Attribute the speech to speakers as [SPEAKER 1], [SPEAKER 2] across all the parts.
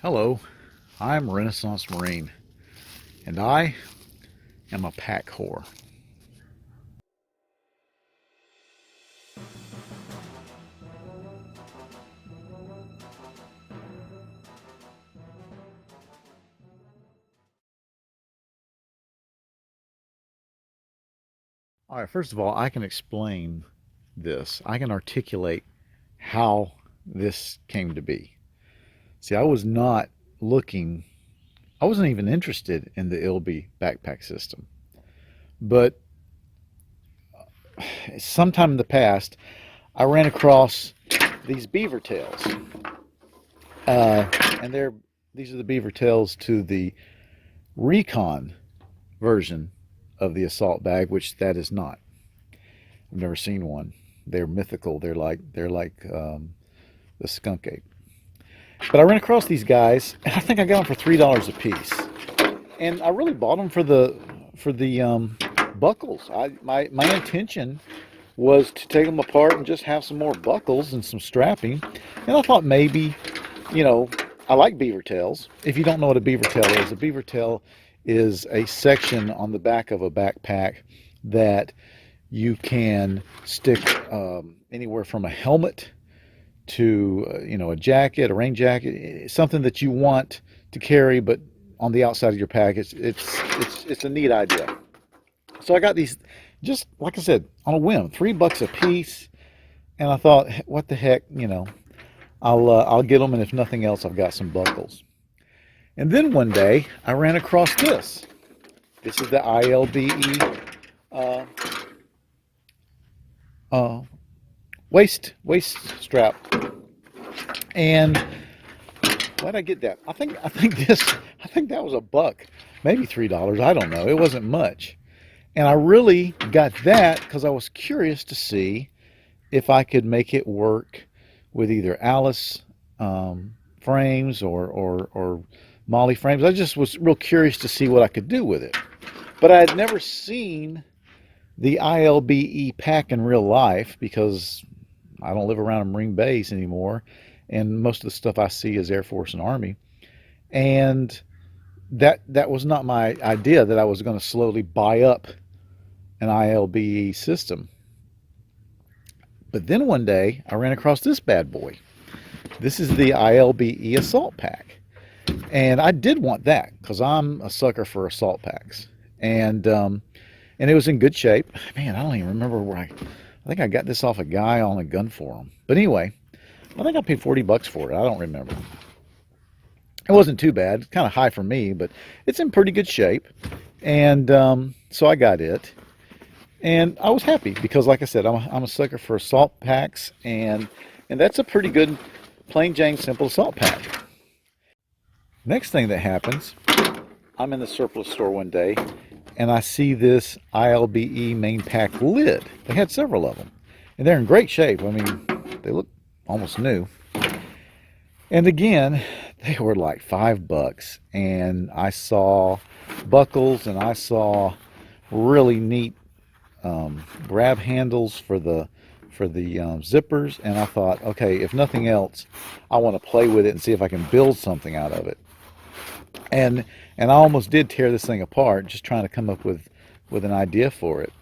[SPEAKER 1] Hello, I'm Renaissance Marine, and I am a pack whore. All right, first of all, I can explain this. I can articulate how this came to be. See, I was not looking, I wasn't even interested in the ILBE backpack system. But sometime in the past, I ran across these beaver tails. And these are the beaver tails to the Recon version of the assault bag, which that is not. I've never seen one. They're mythical. They're like the skunk ape. But I ran across these guys, and I think I got them for $3 a piece. And I really bought them for the buckles. My intention was to take them apart and just have some more buckles and some strapping. And I thought maybe, I like beaver tails. If you don't know what a beaver tail is a section on the back of a backpack that you can stick anywhere from a helmet to a jacket, a rain jacket, something that you want to carry, but on the outside of your pack. It's a neat idea. So I got these, just like I said, on a whim, $3 a piece, and I thought, what the heck, I'll get them, and if nothing else, I've got some buckles. And then one day, I ran across this. This is the ILBE waist strap. And why'd I get that? I think that was $1, maybe $3. I don't know. It wasn't much. And I really got that because I was curious to see if I could make it work with either Alice frames or Molly frames. I just was real curious to see what I could do with it. But I had never seen the ILBE pack in real life because I don't live around a Marine base anymore, and most of the stuff I see is Air Force and Army. And that was not my idea, that I was going to slowly buy up an ILBE system. But then one day I ran across this bad boy. This is the ILBE assault pack. And I did want that because I'm a sucker for assault packs. And it was in good shape. Man, I don't even remember where I think I got this off a guy on a gun forum. But anyway, I think I paid $40 for it. I don't remember. It wasn't too bad. It's kind of high for me, but it's in pretty good shape. And so I got it. And I was happy because, like I said, I'm a sucker for assault packs. And that's a pretty good, plain Jane, simple assault pack. Next thing that happens, I'm in the surplus store one day, and I see this ILBE main pack lid. They had several of them, and they're in great shape. I mean, they look almost new. And again, they were like $5, and I saw buckles, and I saw really neat grab handles for the zippers, and I thought, okay, if nothing else, I want to play with it and see if I can build something out of it. And I almost did tear this thing apart, just trying to come up with an idea for it.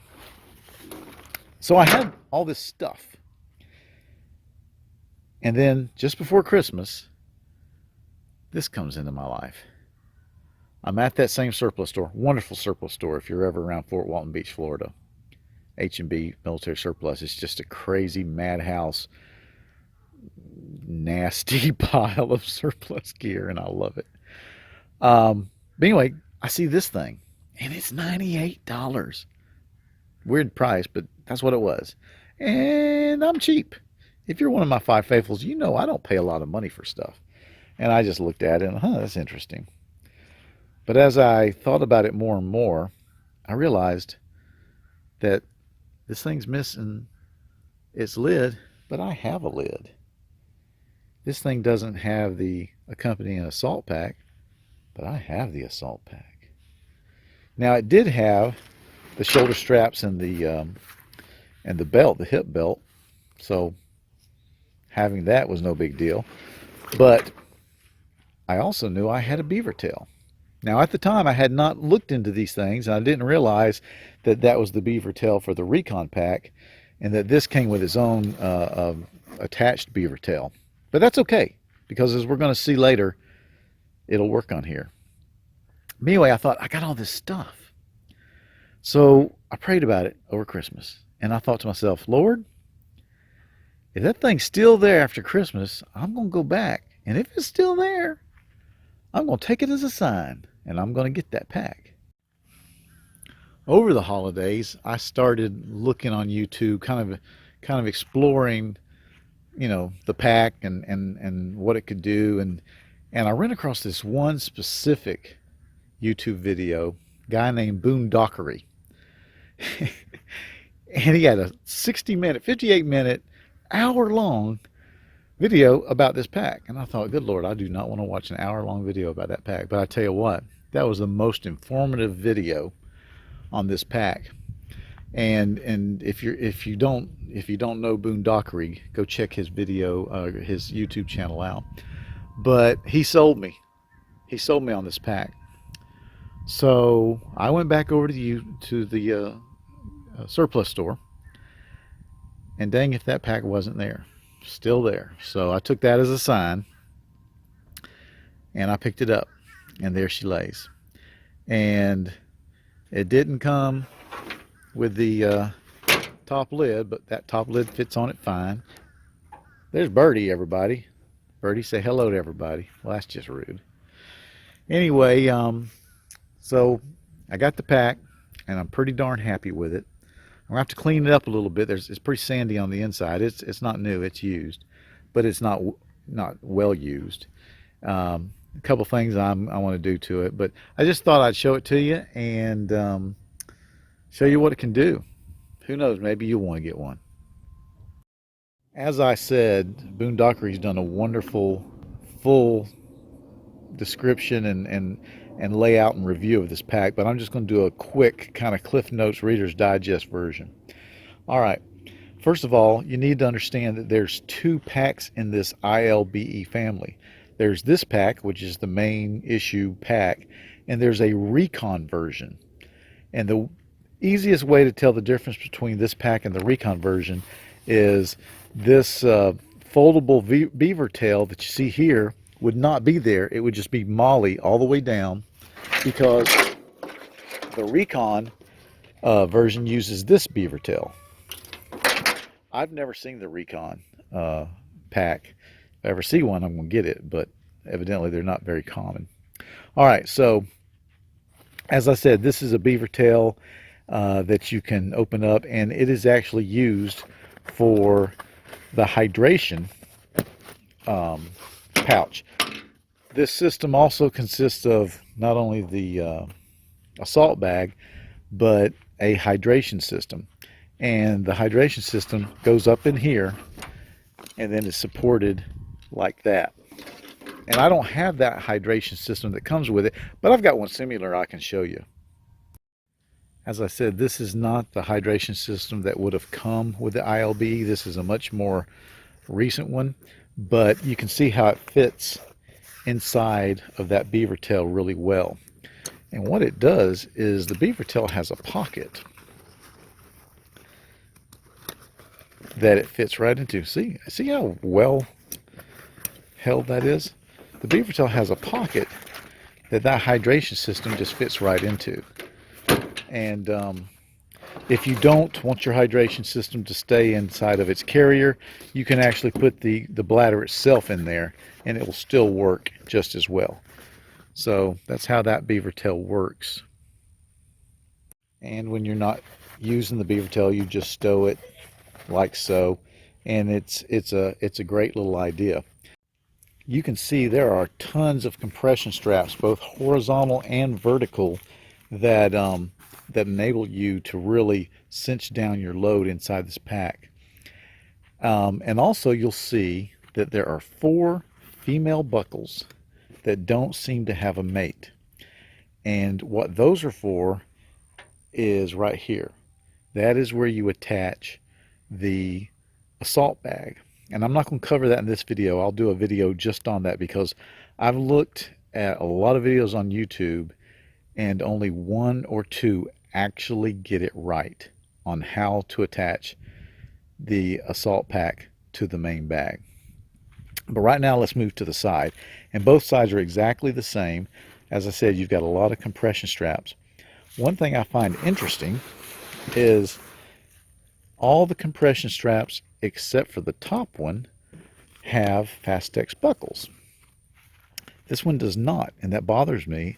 [SPEAKER 1] So I had all this stuff. And then just before Christmas, this comes into my life. I'm at that same surplus store, wonderful surplus store if you're ever around Fort Walton Beach, Florida. H&B Military Surplus. It's just a crazy madhouse, nasty pile of surplus gear, and I love it. But anyway, I see this thing, and it's $98. Weird price, but that's what it was. And I'm cheap. If you're one of my five faithfuls, you know I don't pay a lot of money for stuff. And I just looked at it, and that's interesting. But as I thought about it more and more, I realized that this thing's missing its lid, but I have a lid. This thing doesn't have the accompanying assault pack, but I have the assault pack. Now it did have the shoulder straps and the belt, the hip belt, so having that was no big deal. But I also knew I had a beaver tail. Now, at the time, I had not looked into these things, and I didn't realize that that was the beaver tail for the Recon pack, and that this came with its own attached beaver tail. But that's okay, because as we're going to see later, it'll work on here. Anyway, I thought, I got all this stuff. So I prayed about it over Christmas, and I thought to myself, Lord, if that thing's still there after Christmas, I'm going to go back. And if it's still there, I'm going to take it as a sign, and I'm going to get that pack. Over the holidays, I started looking on YouTube, kind of exploring, you know, the pack and what it could do, and I ran across this one specific YouTube video, guy named Boondockery. And he had a 60-minute, 58-minute, hour-long video about this pack. And I thought, good Lord, I do not want to watch an hour-long video about that pack. But I tell you what, that was the most informative video on this pack. And if you don't know Boondockery, go check his video, his YouTube channel out. But he sold me. He sold me on this pack. So I went back over to the surplus store, and dang if that pack wasn't there, still there. So I took that as a sign, and I picked it up, and there she lays. And it didn't come with the top lid, but that top lid fits on it fine. There's Birdie, everybody. Birdie, say hello to everybody. Well, that's just rude. Anyway, so I got the pack, and I'm pretty darn happy with it. I'm gonna have to clean it up a little bit. It's pretty sandy on the inside. It's not new. It's used, but it's not well used. A couple things I want to do to it, but I just thought I'd show it to you and show you what it can do. Who knows? Maybe you'll want to get one. As I said, Boondockery's done a wonderful full description and layout and review of this pack, but I'm just going to do a quick kind of Cliff Notes Reader's Digest version. All right, first of all, you need to understand that there's two packs in this ILBE family. There's this pack, which is the main issue pack, and there's a Recon version. And the easiest way to tell the difference between this pack and the Recon version is this foldable beaver tail that you see here would not be there. It would just be Molly all the way down, because the Recon version uses this beaver tail. I've never seen the Recon pack. If I ever see one, I'm going to get it, but evidently they're not very common. All right, so as I said, this is a beaver tail that you can open up, and it is actually used for the hydration pouch. This system also consists of not only the assault bag, but a hydration system. And the hydration system goes up in here and then is supported like that. And I don't have that hydration system that comes with it, but I've got one similar I can show you. As I said, this is not the hydration system that would have come with the ILBE. This is a much more recent one, but you can see how it fits inside of that beaver tail really well. And what it does is the beaver tail has a pocket that it fits right into. See how well held that is? The beaver tail has a pocket that hydration system just fits right into. And if you don't want your hydration system to stay inside of its carrier, you can actually put the bladder itself in there, and it will still work just as well. So that's how that beaver tail works. And when you're not using the beaver tail, you just stow it like so, and it's a great little idea. You can see there are tons of compression straps, both horizontal and vertical, that enable you to really cinch down your load inside this pack. And also you'll see that there are 4 female buckles that don't seem to have a mate. And what those are for is right here. That is where you attach the assault bag. And I'm not going to cover that in this video. I'll do a video just on that, because I've looked at a lot of videos on YouTube, and only one or two actually get it right on how to attach the assault pack to the main bag. But right now, let's move to the side. And both sides are exactly the same. As I said, you've got a lot of compression straps. One thing I find interesting is all the compression straps, except for the top one, have Fastex buckles. This one does not, and that bothers me.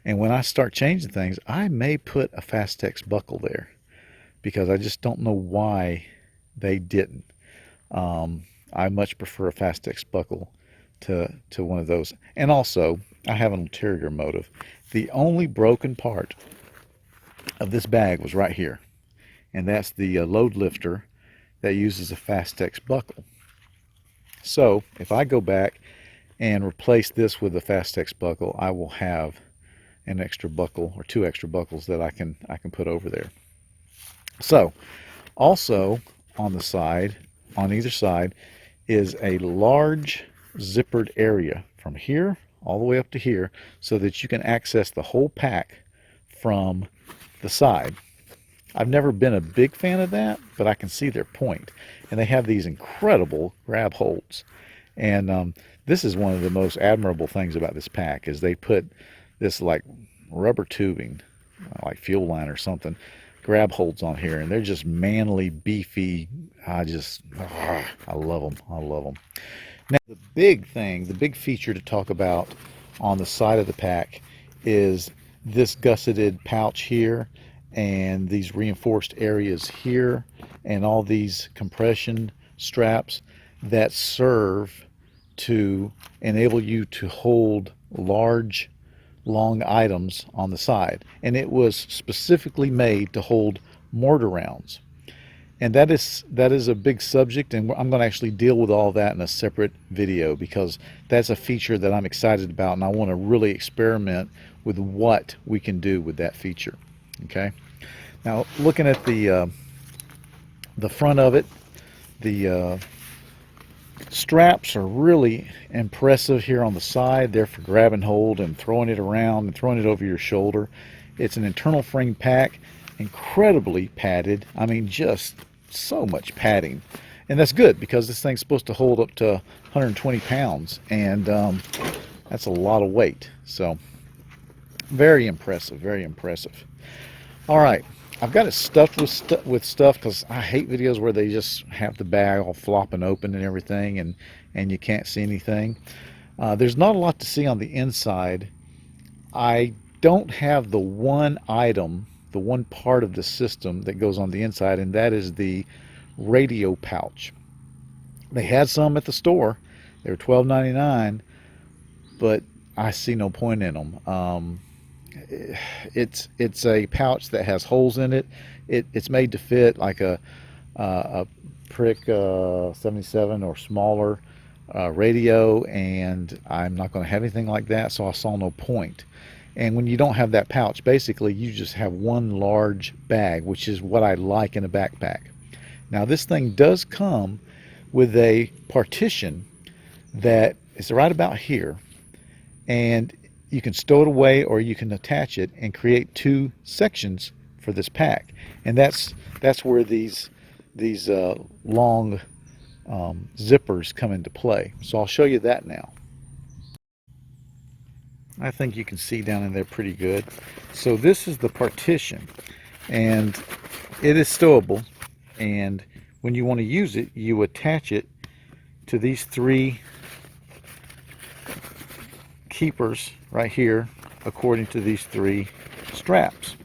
[SPEAKER 1] And when I start changing things, I may put a Fastex buckle there because I just don't know why they didn't. I much prefer a Fastex buckle to one of those. And also, I have an ulterior motive. The only broken part of this bag was right here, and that's the load lifter that uses a Fastex buckle. So if I go back and replace this with a Fastex buckle, I will have an extra buckle or two extra buckles that I can put over there. So also on the side, on either side, is a large zippered area from here all the way up to here so that you can access the whole pack from the side. I've never been a big fan of that, but I can see their point. And they have these incredible grab holds. And this is one of the most admirable things about this pack is they put this like rubber tubing, like fuel line or something, grab holds on here, and they're just manly, beefy. I love them. I love them. Now the big thing, the big feature to talk about on the side of the pack is this gusseted pouch here and these reinforced areas here and all these compression straps that serve to enable you to hold large, long items on the side. And it was specifically made to hold mortar rounds. And that is a big subject, and I'm going to actually deal with all that in a separate video because that's a feature that I'm excited about, and I want to really experiment with what we can do with that feature. Okay, now looking at the front of it, the straps are really impressive here on the side. They're for grab and hold and throwing it around and throwing it over your shoulder. It's an internal frame pack, incredibly padded. I mean, just so much padding. And that's good because this thing's supposed to hold up to 120 pounds, and that's a lot of weight. So very impressive, very impressive. All right, I've got it stuffed with stuff because I hate videos where they just have the bag all flopping open and everything, and you can't see anything. There's not a lot to see on the inside. I don't have the one item, the one part of the system that goes on the inside, and that is the radio pouch. They had some at the store. They were $12.99, but I see no point in them. It's a pouch that has holes in it. It's made to fit like a Prick 77 or smaller radio, and I'm not going to have anything like that, so I saw no point. And when you don't have that pouch, basically you just have one large bag, which is what I like in a backpack. Now this thing does come with a partition that is right about here, and you can stow it away or you can attach it and create two sections for this pack. And that's where these long zippers come into play. So I'll show you that now. I think you can see down in there pretty good. So this is the partition, and it is stowable, and when you want to use it, you attach it to these three keepers right here according to these three straps.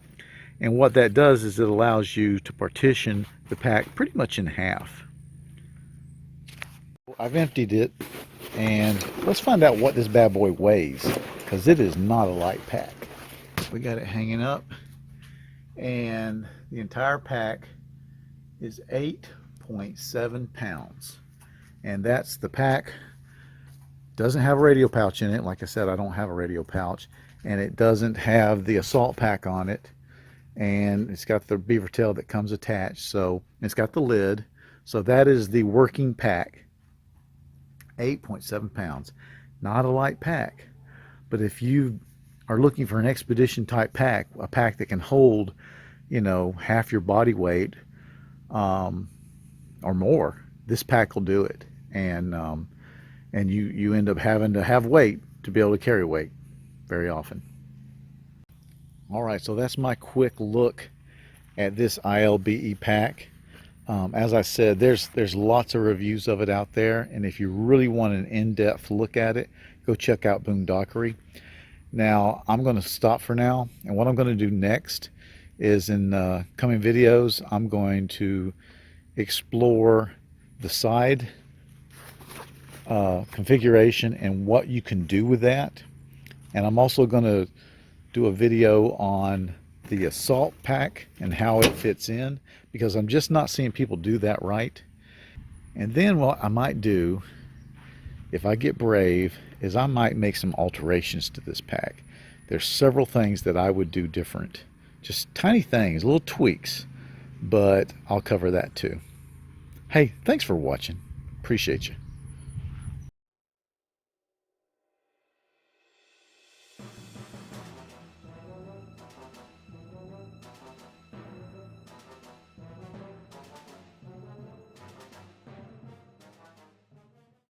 [SPEAKER 1] And what that does is it allows you to partition the pack pretty much in half. I've emptied it, and let's find out what this bad boy weighs, because it is not a light pack. We got it hanging up, and the entire pack is 8.7 pounds, and that's the pack. Doesn't have a radio pouch in it. Like I said, I don't have a radio pouch, and it doesn't have the assault pack on it, and it's got the beaver tail that comes attached, so it's got the lid. So that is the working pack, 8.7 pounds. not a light pack. But if you are looking for an expedition type pack, a pack that can hold, you know, half your body weight or more, this pack will do it. And you end up having to have weight to be able to carry weight very often. All right, so that's my quick look at this ILBE pack. As I said, there's lots of reviews of it out there, and if you really want an in-depth look at it, go check out Boondockery. Now, I'm going to stop for now, and what I'm going to do next is in coming videos, I'm going to explore the side configuration and what you can do with that. And I'm also going to do a video on the assault pack and how it fits in, because I'm just not seeing people do that right. And then what I might do, if I get brave, is I might make some alterations to this pack. There's several things that I would do different, just tiny things, little tweaks, but I'll cover that too. Hey, thanks for watching. Appreciate you.